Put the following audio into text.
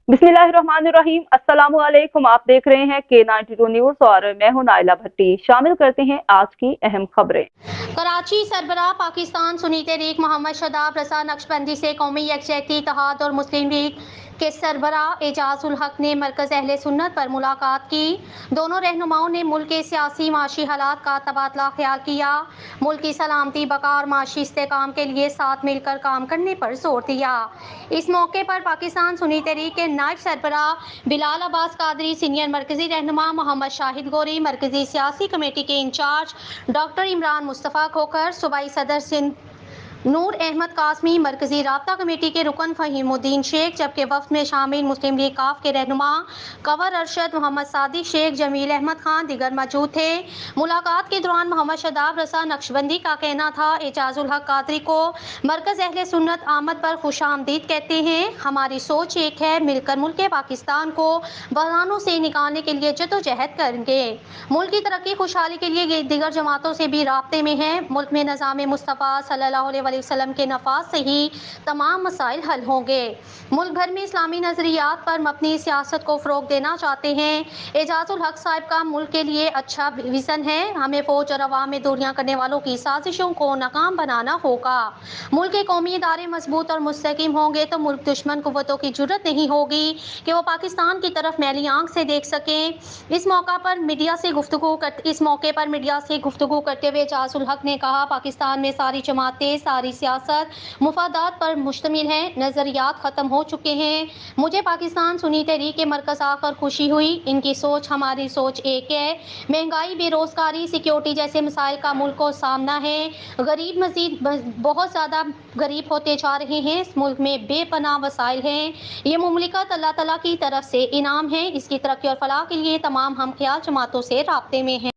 बिस्मिल्लाहिर्रहमानिर्रहीम। अस्सलामु अलैकुम। आप देख रहे हैं K92 न्यूज़ और मैं हूं नाइला भट्टी। शामिल करते हैं आज की अहम खबरें। कराची सरबराह पाकिस्तान सुन्नी तहरीक मोहम्मद शदाब रजा नक्शबंदी से कौमी यकजहती इत्तेहाद और मुस्लिम लीग के सरबराह एजाजुल हक ने मरकज़ अहले सुन्नत पर मुलाकात की। दोनों रहनुमाओं ने मुल्क के सियासी माशी हालात का तबादला ख्याल किया। मुल्क की सलामती, बका और माशी इस्तेहकाम के लिए साथ मिलकर काम करने पर जोर दिया। इस मौके पर पाकिस्तान सुन्नी तहरीक के नायब सरबराह बिलाल अब्बास कादरी, सीनियर मरकजी रहनुमा मोहम्मद शाहिद गोरी, मरकजी सियासी कमेटी के इंचार्ज डॉक्टर इमरान मुस्तफ़ा खोखर, सूबाई सदर सिंध नूर अहमद कासमी, मरकजी राब्ता कमेटी के रुकन फहीमुद्दीन शेख, जबकि वफ्द में शामिल मुस्लिम लीग काफ के रहनुमा कंवर अरशद, मोहम्मद सादिक शेख, जमील अहमद खान दीगर मौजूद थे। मुलाकात के दौरान मोहम्मद शदाब रजा नक्शबंदी का कहना था, एजाजुल हक कादरी को मरकज अहले सुन्नत आमद पर खुश आमदीद कहते हैं। हमारी सोच एक है, मिलकर मुल्क पाकिस्तान को बहरानों से निकालने के लिए जद्दोजहद करेंगे। मुल्क की तरक्की खुशहाली के लिए दीगर जमातों से भी राब्ते में हैं। मुल्क में निज़ाम मुस्तफ़ा सल्लल्लाहु अलैहि वसल्लम के नफाज से ही तमाम मसाइल हल होंगे। मुल्क भर में इस्लामी नज़रियात पर मबनी सियासत को फ़रोग देना चाहते हैं। एजाजुल हक साहब का मुल्क के लिए अच्छा विज़न है। हमें फ़ौज और अवाम में दूरियां करने वालों की साजिशों को नाकाम बनाना होगा। मुल्क के कौमी इदारे मजबूत और मुस्तहकम होंगे तो मुल्क दुश्मन कुव्वतों की जुर्रत नहीं होगी कि वो पाकिस्तान की तरफ मैली आंख से देख सकें। इस मौके पर मीडिया से गुफ्तगू करते हुए एजाजुल हक ने कहा, पाकिस्तान में सारी जमातें, सारी सियासत मुफादात पर मुश्तमिल है। नज़रियात ख़त्म हो चुके हैं। मुझे पाकिस्तान सुन्नी तहरीक के मरकज़ आकर खुशी हुई। इनकी सोच हमारी सोच एक है। महंगाई, बेरोज़गारी, सिक्योरिटी जैसे मसाइल का मुल्क को सामना है। गरीब मजीद बहुत ज़्यादा गरीब होते जा रहे हैं। इस मुल्क में बेपनाह वसाइल हैं। ये मुमलिकत अल्लाह ताला की तरफ से इनाम है। इसकी तरक्की और फलाह के लिए तमाम हम ख्याल जमातों से राब्ते में हैं।